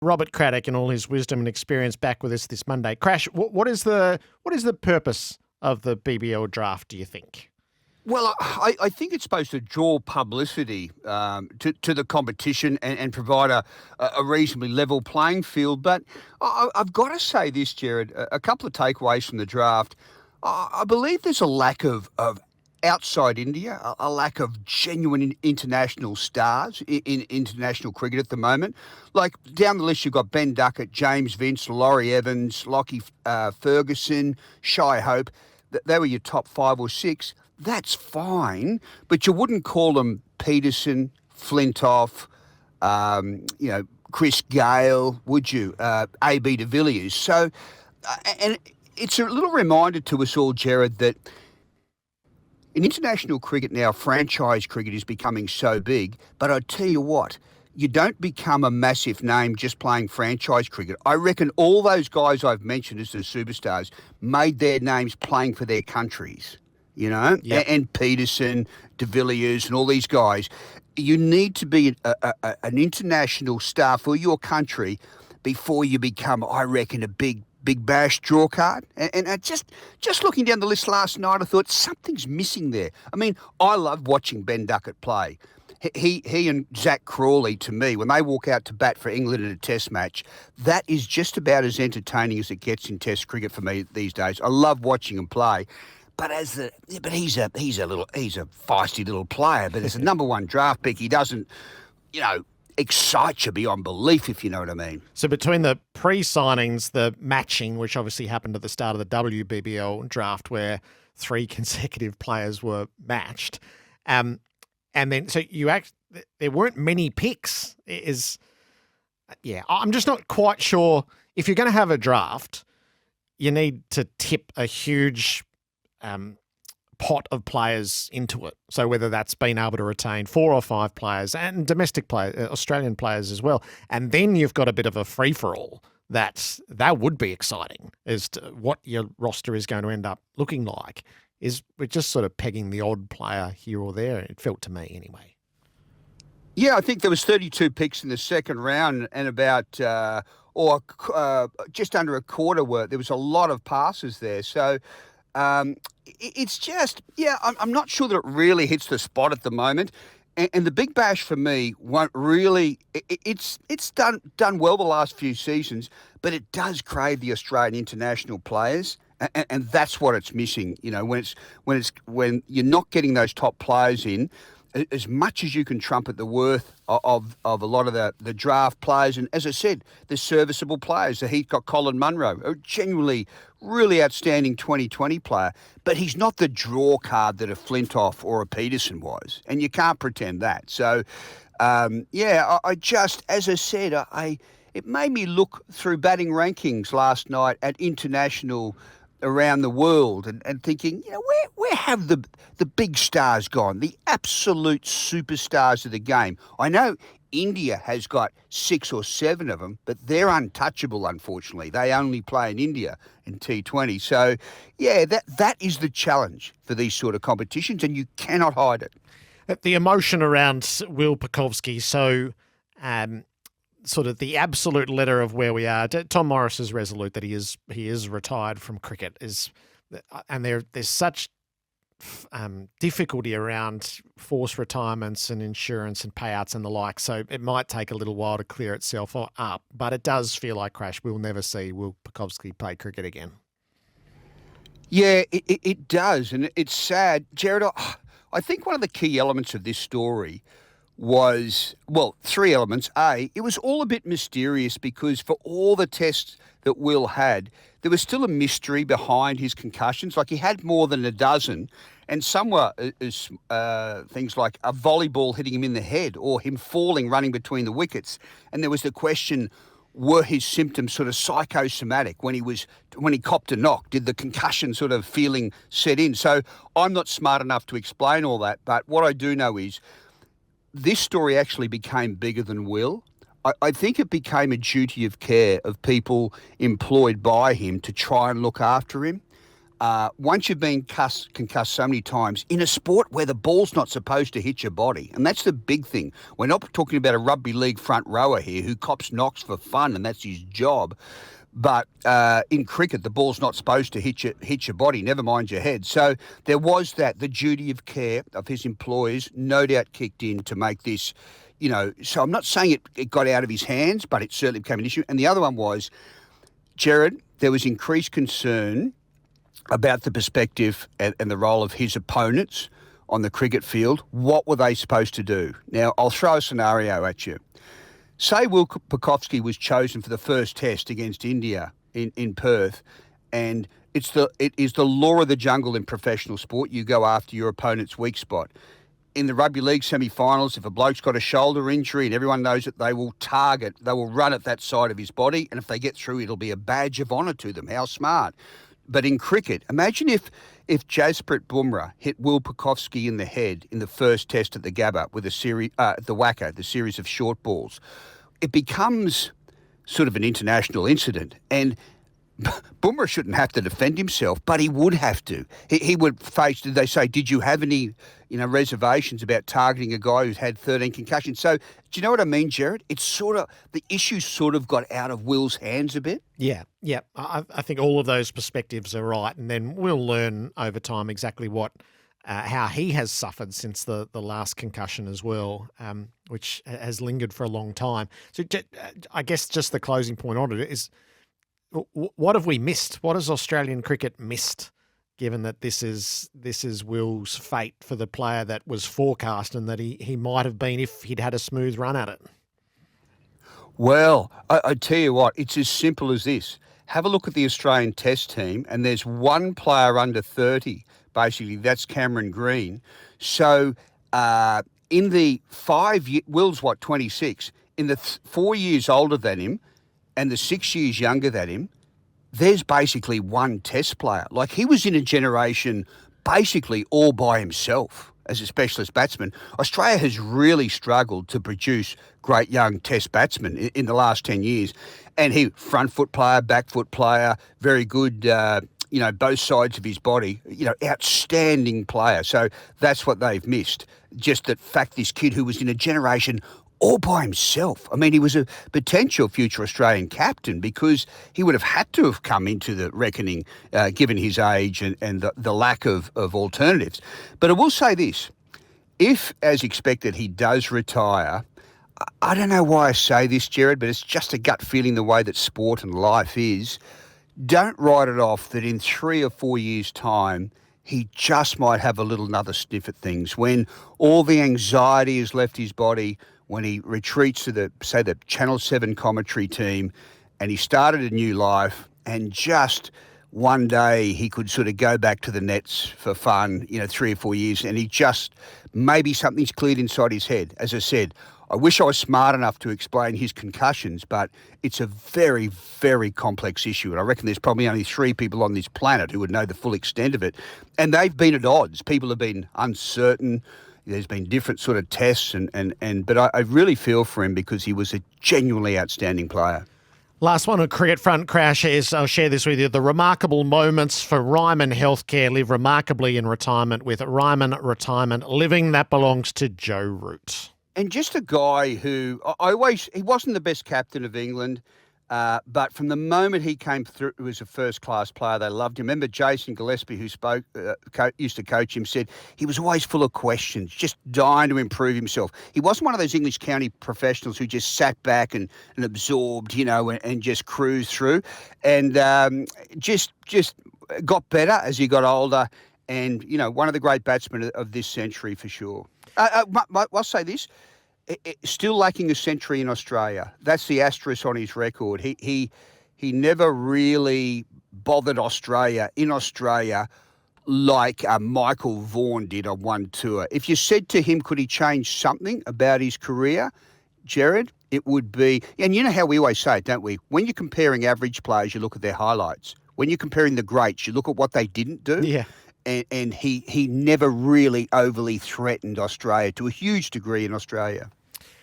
Robert Craddock and all his wisdom and experience back with us this Monday. Crash, what is the purpose of the BBL draft, do you think? Well, I think it's supposed to draw publicity to the competition and provide a reasonably level playing field. But I've got to say this, Gerard, a couple of takeaways from the draft. I believe there's a lack of outside India, a lack of genuine international stars in international cricket at the moment. Like down the list, you've got Ben Duckett, James Vince, Laurie Evans, Lockie Ferguson, Shai Hope. They were your top 5 or 6. That's fine, but you wouldn't call them Peterson, Flintoff, Chris Gale, would you? A.B. de Villiers. So, and it's a little reminder to us all, Gerard, that in international cricket now, franchise cricket is becoming so big, but I tell you what, you don't become a massive name just playing franchise cricket. I reckon all those guys I've mentioned as the superstars made their names playing for their countries. Yep. And Peterson, de Villiers and all these guys. You need to be an international star for your country before you become, I reckon, a big bash draw card. And just looking down the list last night, I thought something's missing there. I mean, I love watching Ben Duckett play. He and Zach Crawley, to me, when they walk out to bat for England in a test match, that is just about as entertaining as it gets in test cricket for me these days. I love watching him play. But he's a feisty little player. But as a number one draft pick, he doesn't, excite you beyond belief, if you know what I mean. So between the pre-signings, the matching, which obviously happened at the start of the WBBL draft, where 3 consecutive players were matched, and then so there weren't many picks. I'm just not quite sure if you're going to have a draft, you need to tip a huge pot of players into it. So whether that's being able to retain 4 or 5 players and domestic players, Australian players as well. And then you've got a bit of a free-for-all that would be exciting as to what your roster is going to end up looking like. We're just sort of pegging the odd player here or there. It felt to me anyway. Yeah, I think there was 32 picks in the second round and about just under a quarter were. There was a lot of passes there. So it's just, I'm not sure that it really hits the spot at the moment. And the Big Bash for me won't really, it's done well the last few seasons, but it does crave the Australian international players. And that's what it's missing, when you're not getting those top players in. As much as you can trumpet the worth of a lot of the draft players, and as I said, the serviceable players. The Heat got Colin Munro, a genuinely really outstanding 2020 player, but he's not the draw card that a Flintoff or a Peterson was, and you can't pretend that. So, I just, as I said, it made me look through batting rankings last night at international around the world and thinking, where have the big stars gone? The absolute superstars of the game. I know India has got 6 or 7 of them, but they're untouchable, unfortunately. They only play in India in T20. So, that is the challenge for these sort of competitions, and you cannot hide it. The emotion around Will Pucovski, so sort of the absolute letter of where we are. Tom Morris is resolute that he is retired from cricket, and there's such difficulty around forced retirements and insurance and payouts and the like. So it might take a little while to clear itself up, but it does feel like, Crash, we'll never see Will Pucovski play cricket again. Yeah, it does, and it's sad, Gerard. I think one of the key elements of this story was, 3 elements. A, it was all a bit mysterious because for all the tests that Will had, there was still a mystery behind his concussions. Like, he had more than a dozen, and some were things like a volleyball hitting him in the head or him falling, running between the wickets. And there was the question, were his symptoms sort of psychosomatic when he copped a knock? Did the concussion sort of feeling set in? So I'm not smart enough to explain all that, but what I do know is this story actually became bigger than Will. I think it became a duty of care of people employed by him to try and look after him. once you've been concussed so many times in a sport where the ball's not supposed to hit your body, and that's the big thing. We're not talking about a rugby league front rower here who cops knocks for fun and that's his job. But in cricket, the ball's not supposed to hit your body, never mind your head. So there was that. The duty of care of his employers no doubt kicked in to make this, so I'm not saying it got out of his hands, but it certainly became an issue. And the other one was, Gerard, there was increased concern about the perspective and the role of his opponents on the cricket field. What were they supposed to do? Now, I'll throw a scenario at you. Say Pucovski was chosen for the first test against India in Perth, and it is the law of the jungle in professional sport. You go after your opponent's weak spot. In the rugby league semi-finals, if a bloke's got a shoulder injury and everyone knows it, they will run at that side of his body, and if they get through, it'll be a badge of honour to them. How smart. But in cricket, imagine if Jasprit Bumrah hit Will Pucovski in the head in the first test at the Gabba with the WACA, the series of short balls. It becomes sort of an international incident, and Bumrah shouldn't have to defend himself, but he would have to. He would face, did they say, did you have any reservations about targeting a guy who's had 13 concussions? So do you know what I mean, Gerard? It's sort of, the issue sort of got out of Will's hands a bit. Yeah. I think all of those perspectives are right, and then we'll learn over time exactly how he has suffered since the last concussion as well, which has lingered for a long time. So I guess just the closing point on it is, what have we missed? What has Australian cricket missed, given that this is Will's fate for the player that was forecast and that he might have been if he'd had a smooth run at it? Well, I tell you what, it's as simple as this. Have a look at the Australian Test team, and there's one player under 30, basically. That's Cameron Green. So in the 5 years, Will's 26, in the 4 years older than him and the 6 years younger than him, there's basically one Test player. Like, he was in a generation basically all by himself as a specialist batsman. Australia has really struggled to produce great young Test batsmen in the last 10 years. And he, front foot player, back foot player, very good, both sides of his body, outstanding player. So that's what they've missed. Just the fact this kid who was in a generation all by himself. I mean, he was a potential future Australian captain because he would have had to have come into the reckoning given his age and the lack of alternatives. But I will say this, if, as expected, he does retire, I don't know why I say this, Gerard, but it's just a gut feeling the way that sport and life is. Don't write it off that in 3 or 4 years' time, he just might have another sniff at things. When all the anxiety has left his body, when he retreats to the Channel 7 commentary team, and he started a new life, and just one day he could sort of go back to the nets for fun, 3 or 4 years, and maybe something's cleared inside his head. As I said, I wish I was smart enough to explain his concussions, but it's a very, very complex issue. And I reckon there's probably only 3 people on this planet who would know the full extent of it. And they've been at odds. People have been uncertain. There's been different sort of tests, but I really feel for him because he was a genuinely outstanding player. Last one on cricket front, Crash, is I'll share this with you. The remarkable moments for Ryman Healthcare. Live remarkably in retirement with Ryman Retirement Living. That belongs to Joe Root. And just a guy who he wasn't the best captain of England, but from the moment he came through, he was a first-class player. They loved him. Remember Jason Gillespie, who used to coach him, said he was always full of questions, just dying to improve himself. He wasn't one of those English county professionals who just sat back and absorbed, and just cruised through. And just got better as he got older. And, one of the great batsmen of this century for sure. I'll say this. Still lacking a century in Australia. That's the asterisk on his record. He never really bothered Australia like Michael Vaughan did on one tour. If you said to him, could he change something about his career, Gerard, it would be, and you know how we always say it, don't we? When you're comparing average players, you look at their highlights. When you're comparing the greats, you look at what they didn't do. Yeah. And he never really overly threatened Australia to a huge degree in Australia.